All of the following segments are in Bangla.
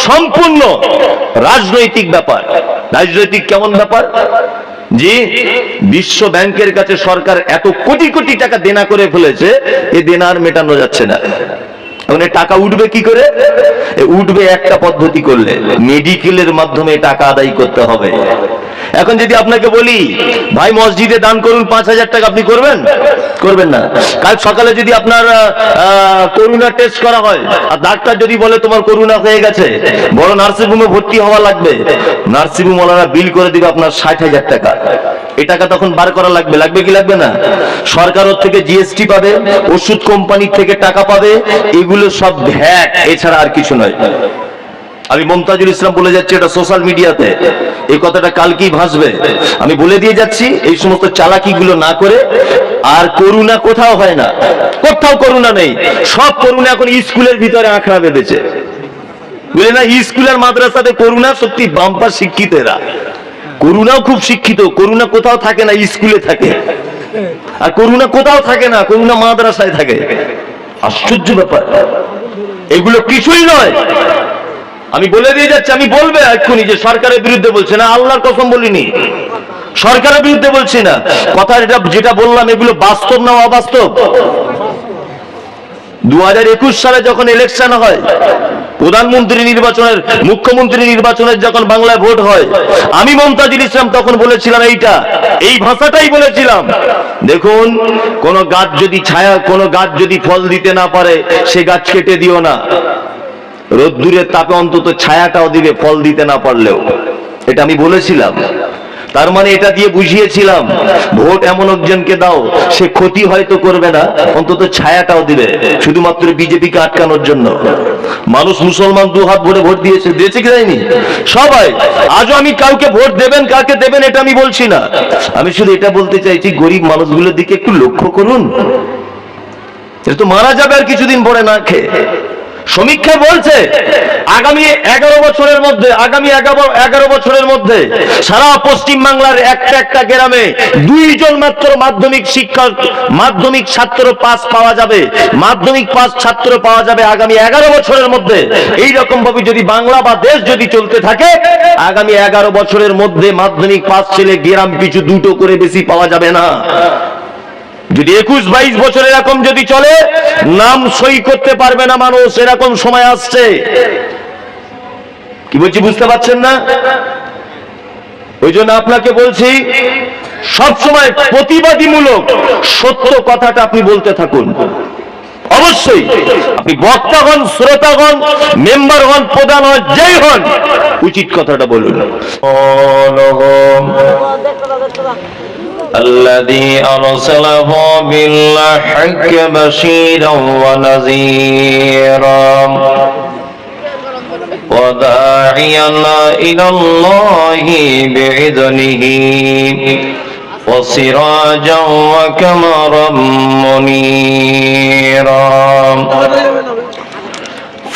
সম্পূর্ণ রাজনৈতিক ব্যাপার। রাজনৈতিক কেমন ব্যাপার? যে বিশ্ব ব্যাংকের কাছে সরকার এত কোটি কোটি টাকা দেনা করে ফেলেছে, এই দেনা আর মেটানো যাচ্ছে না। মানে টাকা উঠবে কি করে? উঠবে একটা পদ্ধতি করলে, মেডিকেলের মাধ্যমে টাকা আদায় করতে হবে। এখন যদি আপনাকে বলি ভাই মসজিদে দান করুন 5,000 টাকা, আপনি করবেন? করবেন না। কাল সকালে যদি আপনার করোনা টেস্ট করা হয় আর ডাক্তার যদি বলে তোমার করোনা হয়ে গেছে, বড় নার্সিংহোমে ভর্তি হওয়া লাগবে, নার্সিংহোম ওনারা বিল করে দিবে আপনার 60,000 টাকা। এই টাকা তখন বার করা লাগবে, লাগবে কি লাগবে না? সরকার ওর থেকে জিএসটি পাবে, ওষুধ কোম্পানির থেকে টাকা পাবে, এগুলো সব ভ্যাট, এছাড়া আর কিছু নয়। আমি মমতাজুল ইসলাম বলে যাচ্ছি, এটা সোশ্যাল মিডিয়াতে এই কথাটা কালকেই ভাসবে। আমি বলে দিয়ে যাচ্ছি এই সমস্ত চালাকিগুলো না করে। আর করোনা কোথাও হয় না, কোথাও করোনা নেই। সব করোনা এখন স্কুলের ভিতরে আঁকড়া বেঁধেছে, বুঝলে না? স্কুল আর মাদ্রাসাতে করোনা সত্যি বাম্পার শিক্ষিত এরা। করোনাও খুব শিক্ষিত, করোনা কোথাও থাকে না, স্কুলে থাকে। আর করোনা কোথাও থাকে না, করোনা মাদ্রাসায় থাকে। আশ্চর্য ব্যাপার, এগুলো কিছুই নয়। আমি বলে দিয়ে যাচ্ছি, আমি বলবে এক্ষুনি যে সরকারের বিরুদ্ধে বলছে না, আল্লাহর কসম বলিনি, সরকারের বিরুদ্ধে বলছি না। কথা যেটা বললাম এগুলো বাস্তব না অবাস্তব? 2021 সালে যখন ইলেকশন হয়, প্রধানমন্ত্রী নির্বাচনের, মুখ্যমন্ত্রী নির্বাচনের যখন বাংলায় ভোট হয়, আমি মমতাজুল ইসলাম তখন বলেছিলাম এই ভাষাটাই বলেছিলাম, দেখুন কোন গাছ যদি কোন গাছ যদি ফল দিতে না পারে সে গাছ কেটে দিও না, রোদ্দুরের তাপে অন্তত ছায়াটাও দিবে ফল দিতে না পারলেও। এটা আমি বলেছিলাম। তার মানে এটা দিয়ে বুঝিয়েছিলাম ভোট এমন একজনকে দাও সে ক্ষতি হয়তো করবে না, অন্তত ছায়াটাও দিবে, শুধুমাত্র বিজেপিকে আটকানোর জন্য। মানুষ মুসলমান দু হাত ভরে ভোট দিয়েছে, দিয়েছে কি দেয়নি? সবাই। আজও আমি কাউকে ভোট দেবেন কাকে দেবেন এটা আমি বলছি না, আমি শুধু এটা বলতে চাইছি গরিব মানুষগুলোর দিকে একটু লক্ষ্য করুন। এটা তো মারা যাবে আর কিছুদিন পরে না খেয়ে। সমীক্ষায় বলছে আগামী 11 বছরের মধ্যে সারা পশ্চিম বাংলার একটা গ্রামে 2 জন মাত্র মাধ্যমিক ছাত্র পাস পাওয়া যাবে, মাধ্যমিক পাস ছাত্র পাওয়া যাবে আগামী 11 বছরের মধ্যে। এই রকম ভাবে যদি বাংলা বা দেশ যদি চলতে থাকে, আগামী 11 বছরের মধ্যে মাধ্যমিক পাস ছেলে গ্রাম পিছু 2টো করে বেশি পাওয়া যাবে না। যদি 21-22 বছর এরকম যদি চলে, নাম সই করতে পারবে না মানুষ, এরকম সময় আসছে। কি বলছি বুঝতে পারছেন না? ওই জন্য আপনাকে বলছি সব সময় প্রতিবাদীমূলক সত্য কথাটা আপনি বলতে থাকুন। অবশ্যই আপনি বক্তা হন, শ্রোতাগণ, মেম্বার হন, প্রধান হন, যেই হন, উচিত কথাটা বলুন। الذي أرسله بالحق بشيرا ونذيرا وداعيا إلى الله بإذنه وسراجا وقمرا منيرا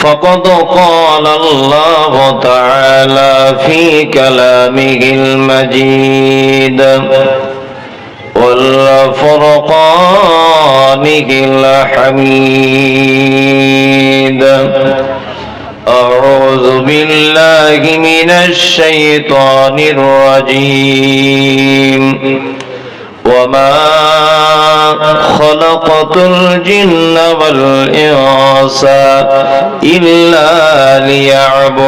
فقد قال الله تعالى في كلامه المجيد والفرقانه الحميد أعوذ بالله من الشيطان الرجيم وما خلقت الجن والإنس إلا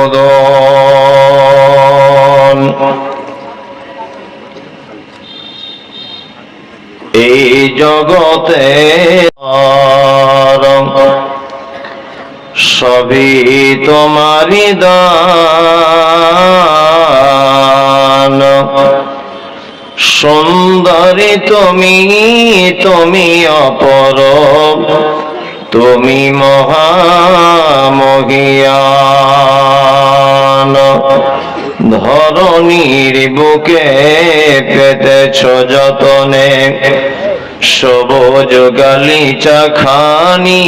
ليعبدون এই জগতে সবই তোমারি দান, সুন্দরী তুমি, তুমি অপরূপ, তুমি মহামহিয়ান। ধরণীর বুকে পেতেছ যতনে সবুজ গালিচা খানি,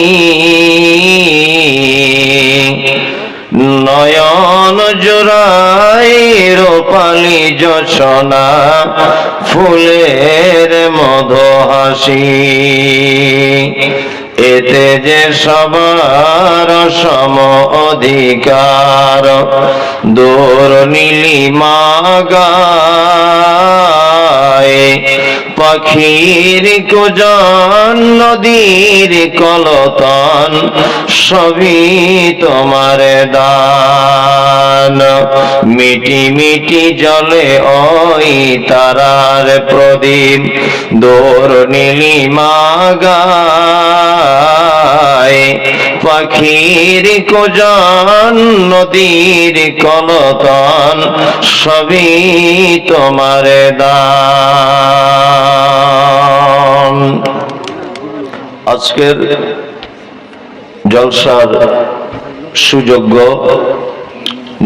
নয়ন জোড়াই রূপালী জোছনা, ফুলের মধু হাসি। এতে যে সবার সম অধিকার, দূর নীলিমা গায়, পাখির কুজন নদীর কলতান, সবই তোমার দান। মিটি মিটি জলে ওই তারার প্রদীপ, দূর নীলিমা গায়, পাখির কুজন নদীর কলতান, সবই তোমার দান। আজকের জলসার সুযোগ্য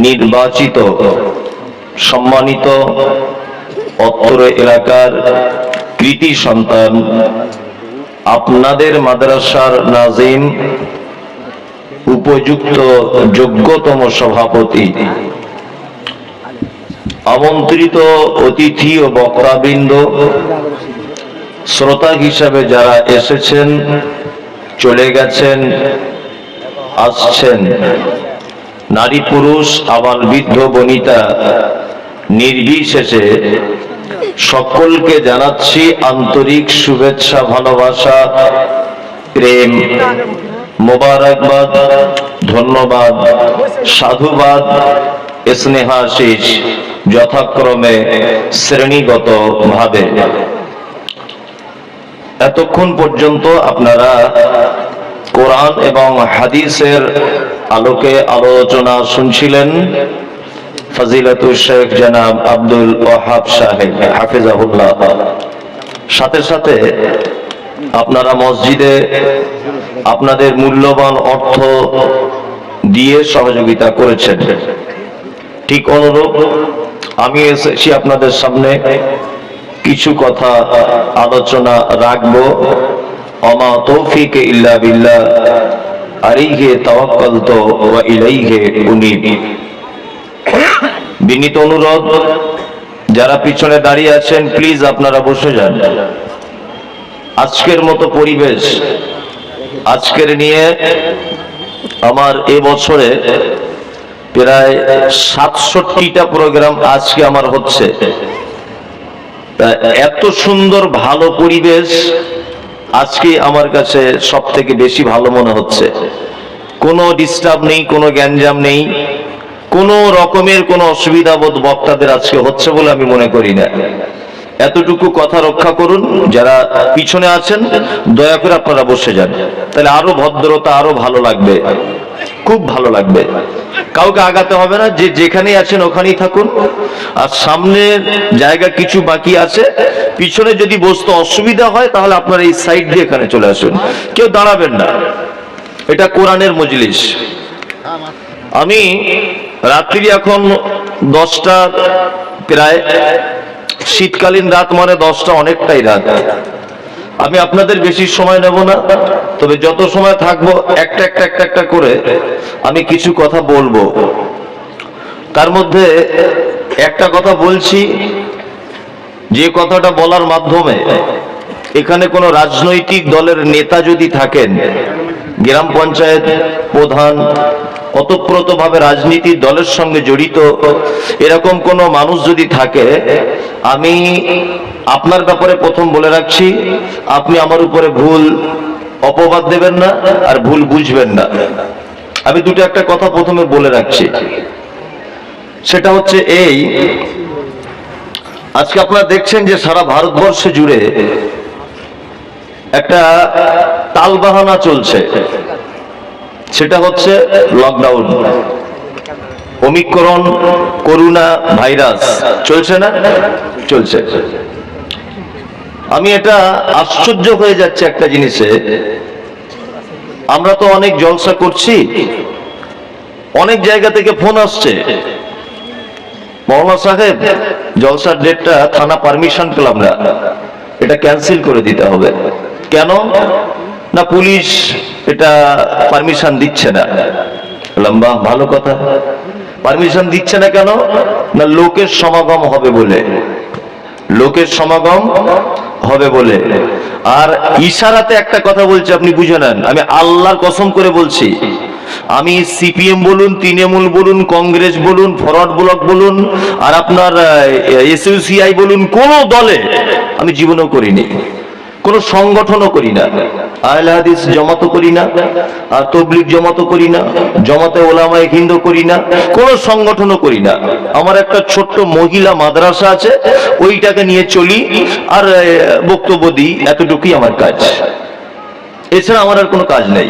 নির্বাচিত সম্মানিত অত্র এলাকার কৃতি সন্তান, আপনাদের মাদ্রাসার নাজিম, উপযুক্ত যোগ্যতম সভাপতি, আমন্ত্রিত অতিথি ও বক্তাবৃন্দ, শ্রোতা হিসাবে যারা এসেছেন, চলে গেছেন, আসছেন, নারী পুরুষ আবাল বৃদ্ধ বনিতা নির্বিশেষে সকলকে জানাচ্ছি আন্তরিক শুভেচ্ছা, ভালোবাসা, প্রেম, মোবারকবাদ, ধন্যবাদ, সাধুবাদ, স্নেহাশিস যথাক্রমে শ্রেণীগত ভাবে। এতক্ষণ পর্যন্ত আপনারা কোরআন এবং হাদিসের আলোকে আলোচনা শুনছিলেন ফজিলাতুল শেখ জনাব আব্দুল ওয়াহাব সাহেব হাফিজাহুল্লাহ। সাথে সাথে আপনারা মসজিদে আপনাদের মূল্যবান অর্থ দিয়ে সহযোগিতা করেছেন। ঠিক অনুরূপ আমি এসেছি আপনাদের সামনে কিছু কথা আলোচনা রাখবো। ওমা তৌফিক ইল্লা বিল্লাহ, আলাইহি তাওয়াক্কালতু ওয়া ইলাইহি উনীব। বিনীত অনুরোধ, যারা পিছনে দাঁড়িয়ে আছেন প্লিজ আপনারা বসে যান। আজকের মতো পরিবেশ, আজকের নিয়ে আমার এবছরে প্রায় 67টা প্রোগ্রাম আজকে আমার হচ্ছে। এত সুন্দর ভালো পরিবেশ আজকে আমার কাছে সব থেকে বেশি ভালো মনে হচ্ছে। কোনো ডিস্টার্ব নেই, কোনো গ্যাঞ্জাম নেই, কোনো রকমের কোনো অসুবিধা বোধ বক্তাদের আজকে হচ্ছে বলে আমি মনে করি না। এতটুকু কথা রক্ষা করুন। যারা পিছনে আছেন দয়া করে আপনারা বসে যান, তাহলে আরো ভদ্রতা, আরো ভালো লাগবে, খুব ভালো লাগবে। কাউকে আগাতে হবে না, যে যেখানেই আছেন ওখানেই থাকুন। আর সামনের জায়গা কিছু বাকি আছে, পিছনে যদি বসতে অসুবিধা হয় তাহলে আপনারা এই সাইড দিয়ে এখানে চলে আসুন, কেউ দাঁড়াবেন না। এটা কোরআনের মজলিস। আমি রাত্রি এখন 10টা প্রায়, শীতকালীন রাত মানে 10টা অনেকটাই রাত। আমি আপনাদের বেশি সময় নেব না, তবে যত সময় থাকবো একটা একটা একটা একটা করে আমি কিছু কথা বলবো। তার মধ্যে একটা কথা বলছি, যে কথাটা বলার মাধ্যমে এখানে কোনো রাজনৈতিক দলের নেতা যদি থাকেন, গ্রাম পঞ্চায়েত প্রধান, ওতপ্রোতভাবে রাজনীতির দলের সঙ্গে জড়িত এরকম কোনো মানুষ যদি থাকে, আমি আপনার ব্যাপারে প্রথম বলে রাখছি, আপনি আমার উপরে ভুল অপবাদ দেবেন না আর ভুল বুঝবেন না। আমি দুটো একটা কথা প্রথমে বলে রাখছি। সেটা হচ্ছে এই, আজকে আপনারা দেখছেন যে সারা ভারতবর্ষে জুড়ে একটা তালবাহানা চলছে, সেটা হচ্ছে লকডাউন, ওমিক্রন, করোনা ভাইরাস চলছে না? চলছে। আমি এটা আশ্চর্য হয়ে যাচ্ছে একটা জিনিসে, আমরা তো অনেক জলসা করছি, অনেক জায়গা থেকে ফোন আসছে, মৌলানা সাহেব জলসার ডেটটা থানা পারমিশন পেলাম না, এটা ক্যান্সেল করে দিতে হবে। কেন না, পুলিশ এটা পারমিশন দিচ্ছে না। লম্বা ভালো কথা, পারমিশন দিচ্ছে না কেন না, লোকের সমাগম হবে বলে। লোকের সমাগম হবে বলে। আর ইশারাতে একটা কথা বলছি, আপনি বুঝে নেন, আমি আল্লাহর কসম করে বলছি, আমি সিপিএম বলুন, তৃণমূল বলুন, কংগ্রেস বলুন, ফরওয়ার্ড ব্লক বলুন, আর আপনার এসইউসিআই বলুন, কোন দলে আমি জীবনেও করিনি, কোন সংগঠনও করি না, আহলে হাদিস জমাতো করি না, আর তবলিগ জমাতো করি না, জমাতে ওলামায়ে হিন্দ করি না, কোন সংগঠনও করি না। আমার একটা ছোট্ট মহিলা মাদ্রাসা আছে, ওইটাকে নিয়ে চলি আর বক্তব্য দিই, এতটুকুই আমার কাজ। এছাড়া আমার আর কোনো কাজ নেই।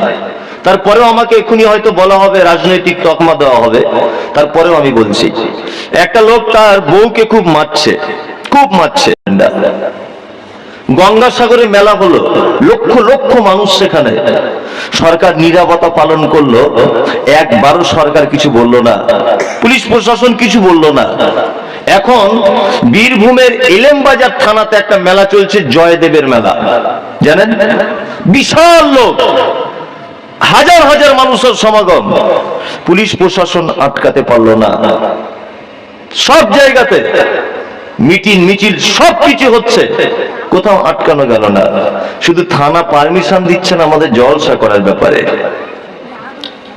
তারপরেও আমাকে এক্ষুনি হয়তো বলা হবে, রাজনৈতিক তকমা দেওয়া হবে, তারপরেও আমি বলছি, একটা লোক তার বউকে খুব মারছে, খুব মারছে। গঙ্গাসাগরে মেলা হলো, লক্ষ লক্ষ মানুষ সেখানে, সরকার নীরবতা পালন করলো, একবারও সরকার কিছু বলল না, পুলিশ প্রশাসন কিছু বলল না। এখন বীরভূমের এলেমবাজার থানাতে একটা মেলা চলছে, জয়দেবের মেলা, জানেন? বিশাল লোক, হাজার হাজার মানুষের সমাগম, পুলিশ প্রশাসন আটকাতে পারলো না। সব জায়গাতে মিটিং মিছিল সবকিছু হচ্ছে, কোথাও আটকানো গেল না। শুধু থানা পারমিশন দিচ্ছেন আমাদের জলসা করার ব্যাপারে,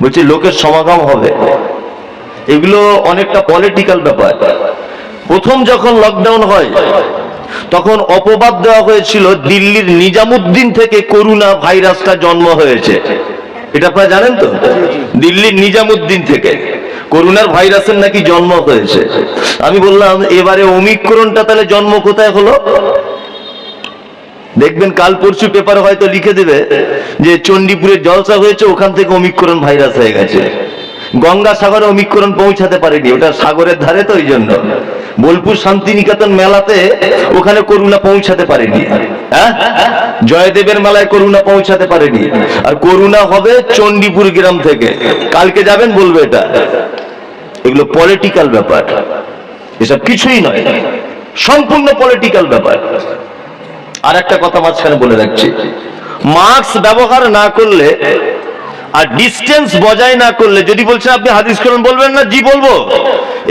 বলছে লোকের সমাগম হবে। এগুলো অনেকটা পলিটিক্যাল ব্যাপার। প্রথম যখন লকডাউন হয় তখন অপবাদ দেওয়া হয়েছিল দিল্লির নিজামুদ্দিন থেকে করোনা ভাইরাসটা জন্ম হয়েছে, এটা আপনারা জানেন তো? দিল্লির নিজামুদ্দিন থেকে করোনার ভাইরাসের নাকি জন্ম হয়েছে। আমি বললাম এবারে ওমিক্রনটা তাহলে জন্ম কোথায় হলো? দেখবেন কাল পরশু পেপার হয়তো লিখে দেবে যে চণ্ডীপুরে জলসা হয়েছে, ওখান থেকে ওমিক্রন ভাইরাস হয়ে গেছে। গঙ্গাসাগরে ওমিক্রন পৌঁছাতে পারেনি, ওটা সাগরের ধারে, তো ওই জন্য বোলপুর শান্তিনিকেতন মেলাতে ওখানে করোনা পৌঁছাতে পারেনি, হ্যাঁ, জয়দেবের মেলায় করোনা পৌঁছাতে পারেনি। আর করোনা হবে চণ্ডীপুর গ্রাম থেকে, কালকে যাবেন বলবে এটা। এগুলো পলিটিক্যাল ব্যাপার, এসব কিছুই নয়, সম্পূর্ণ পলিটিক্যাল ব্যাপার। আর একটা কথা মাঝখানে বলে রাখছি, মাস্ক ব্যবহার না করলে আর ডিস্টেন্স বজায় না করলে, যদি বলছেন আপনি হাদিস কোরআন বলবেন না, জি বলবো,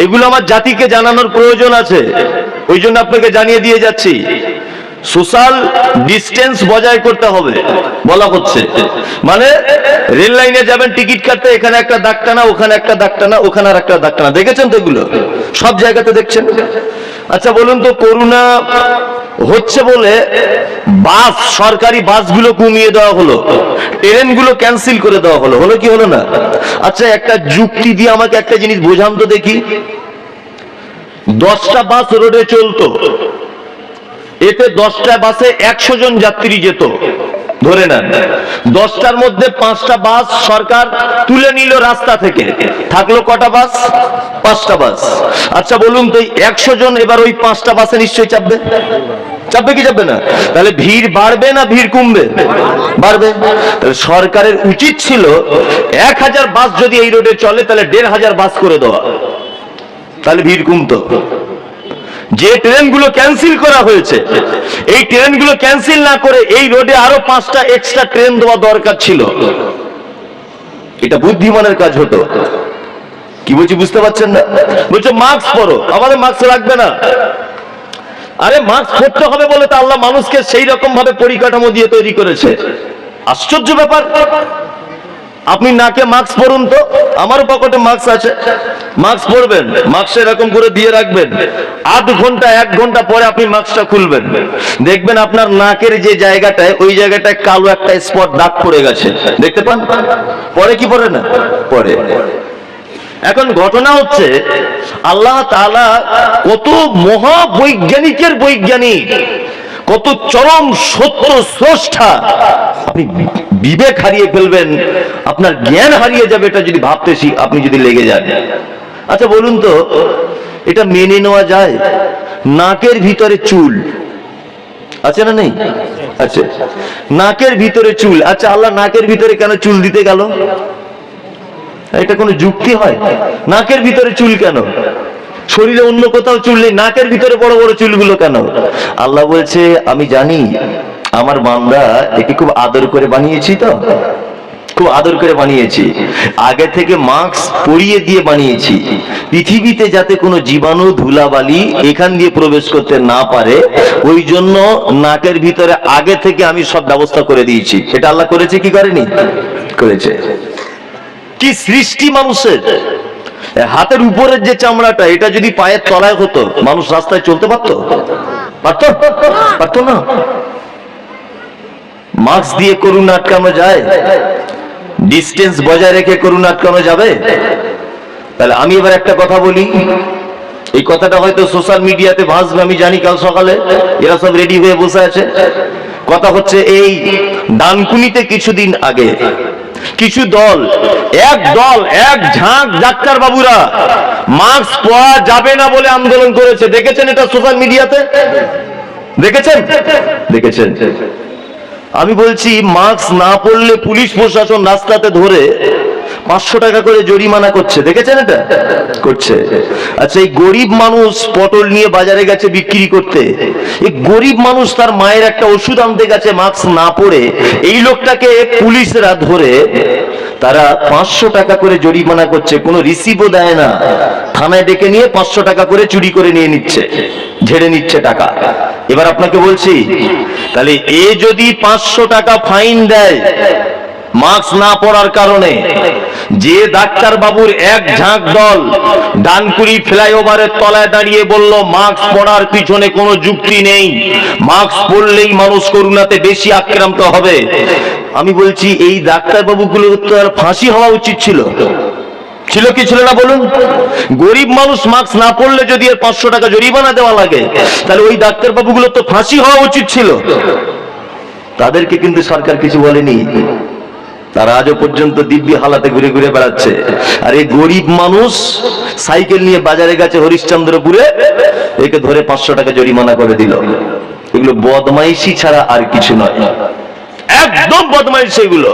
এগুলো আমার জাতিকে জানানোর প্রয়োজন আছে, ওই জন্য আপনাকে জানিয়ে দিয়ে যাচ্ছি। সোশ্যাল ডিস্টেন্স বজায় করতে হবে বলা হচ্ছে, মানে রেল লাইনে যাবেন টিকিট কাটতে, এখানে একটা দাগ টানা, ওখানে একটা দাগ টানা, ওখানে আর একটা দাগ টানা, দেখেছেন তো? এগুলো সব জায়গাতে দেখছেন। আচ্ছা বলুন তো, করোনা হচ্ছে বলে বাস, সরকারি বাসগুলো কমিয়ে দেওয়া হলো, ট্রেনগুলো ক্যান্সেল করে দেওয়া হলো, হলো কি হলো না? আচ্ছা একটা যুক্তি দিয়ে আমাকে একটা জিনিস বোঝান তো দেখি। 10টা বাস রোডে চলতো, এতে 10টা বাসে 100 জন যাত্রী যেত, ধরে নেন 10টার মধ্যে 5টা বাস সরকার তুলে নিল রাস্তা থেকে, থাকলো কটা বাস? 5টা বাস। আচ্ছা বলুন তো 100 জন এবার ওই 5টা বাসে নিশ্চয়ই চাপবে, চাপবে কি চাপবে না? তাহলে ভিড় বাড়বে না ভিড় কমবে? বাড়বে। তাহলে সরকারের উচিত ছিল 1000 বাস যদি এই রোডে চলে তাহলে 1500 বাস করে দেওয়া, তাহলে ভিড় কমতো। যে ট্রেনগুলো ক্যান্সেল করা হয়েছে, এই ট্রেনগুলো ক্যান্সেল না করে এই রোডে আরো 5টা এক্সট্রা ট্রেন দেওয়া দরকার ছিল, এটা বুদ্ধিমানের কাজ হতো। কি বলছি বুঝতে পারছেন না? বলছে মাস্ক পরো, আমাদের মাস্ক লাগবে না। আরে মাস্ক পরতে হবে বলে তো আল্লাহ মানুষকে সেই রকম ভাবে পরিকাঠামো দিয়ে তৈরি করেছে। আশ্চর্য ব্যাপার। আপনি নাকে মাস্ক পরুন তো, আমারও পকেটে মাস্ক আছে, মাস্ক পরবেন, মাস্ক এরকম করে দিয়ে রাখবেন, 8 ঘন্টা 1 ঘন্টা পরে আপনি মাস্কটা খুলবেন, দেখবেন আপনার নাকের যে জায়গাটায়, ওই জায়গাটায় কালো একটা স্পট দাগ পড়ে গেছে, দেখতে পান? পরে কি পরে না? পরে। এখন ঘটনা হচ্ছে আল্লাহ তাআলা কত মহাবৈজ্ঞানিকের বৈজ্ঞানিক, কত চরম সত্য স্রষ্টা, আপনি বিবেক হারিয়ে ফেলবেন, আপনার জ্ঞান হারিয়ে যাবে এটা যদি ভাবতে আপনি যদি লেগে যান। আচ্ছা বলুন তো, এটা মেনে নেওয়া যায়? নাকের ভিতরে চুল আছে না নেই? আচ্ছা, নাকের ভিতরে চুল, আচ্ছা আল্লাহ নাকের ভিতরে কেন চুল দিতে গেল? এটা কোনো যুক্তি হয়? নাকের ভিতরে চুল কেন? শরীরে অন্য কোথাও চুল নেই, নাকের ভিতরে বড় বড় চুলগুলো কেন? আল্লাহ বলছে আমি জানি আমার বান্দা একে খুব আদর করে বানিয়েছি, তো খুব আদর করে বানিয়েছি, আগে থেকে মাস্ক পরিয়ে দিয়ে বানিয়েছি, পৃথিবীতে যাতে কোনো জীবাণু ধুলাবালি এখান দিয়ে প্রবেশ করতে না পারে, ওই জন্য নাকের ভিতরে আগে থেকে আমি সব ব্যবস্থা করে দিয়েছি। এটা আল্লাহ করেছে কি করেনি? করেছে। কি সৃষ্টি মানুষের! হাতের উপরের যে চামড়াটা, এটা যদি পায়ের তলায় হতো, মানুষ রাস্তায় চলতে পারতো? পারতো না। মাস্ক দিয়ে করোনা আটকানো যায়? ডিস্টেন্স বজায় রেখে করোনা আটকানো যাবে? তাহলে আমি এবার একটা কথা বলি, এই কথাটা হয়তো সোশ্যাল মিডিয়াতে ভাসবে আমি জানি, কাল সকালে এরা সব রেডি হয়ে বসে আছে। কথা হচ্ছে এই ডানকুনিতে কিছুদিন আগে কিছু দল, এক ঝাঁক ডাক্তার বাবুরা মাস্ক পরা যাবে না বলে আন্দোলন করেছে। দেখেছেন এটা সোশ্যাল মিডিয়াতে? দেখেছেন? আমি বলছি, মাস্ক না পরলে পুলিশ প্রশাসন রাস্তাতে ধরে 500 টাকা করে জরিমানা করছে। দেখেছেন এটা? করছে। আচ্ছা, এই গরিব মানুষ পটল নিয়ে বাজারে গেছে বিক্রি করতে, এই গরিব মানুষ তার মায়ের একটা ওষুধ আনতে গেছে মাস্ক না পরে, এই লোকটাকে পুলিশরা ধরে তারা 500 টাকা করে জরিমানা করছে, কোনো রিসিভও দেয় না, থানায় ডেকে নিয়ে 500 টাকা করে চুরি করে নিয়ে নিচ্ছে, ঝেড়ে নিচ্ছে টাকা। এবার আপনাকে বলছি, তাহলে এ যদি 500 টাকা ফাইন দেয় মাস্ক না পরার কারণে, যে ডাক্তার বাবুর এক ঝাঁক দল ডানকুনি ফ্লাইওভারের তলায় দাঁড়িয়ে বলল মাস্ক পরার পিছনে কোনো যুক্তি নেই, মাস্ক পরলেই মানুষ করোনাতে বেশি আক্রান্ত হবে, আমি বলছি এই ডাক্তার বাবুগুলো তো আর ফাঁসি হওয়া উচিত ছিল। ছিল কি ছিল না বলুন? গরিব মানুষ মাস্ক না পরলে যদি এর 500 টাকা জরিমানা দেওয়া লাগে, তাহলে ওই ডাক্তার বাবুগুলো তো ফাঁসি হওয়া উচিত ছিল। তাদেরকে কিন্তু সরকার কিছু বলেনি, তারা আজও পর্যন্ত দিব্যি হালাতে ঘুরে ঘুরে বেড়াচ্ছে। আর এই গরিব মানুষ সাইকেল নিয়ে বাজারে গেছে হরিশ্চন্দ্রপুরে, একে ধরে 500 টাকা জরিমানা করে দিল। এগুলো বদমাইশি ছাড়া আর কিছু নয়, একদম বদমাইশি এগুলো।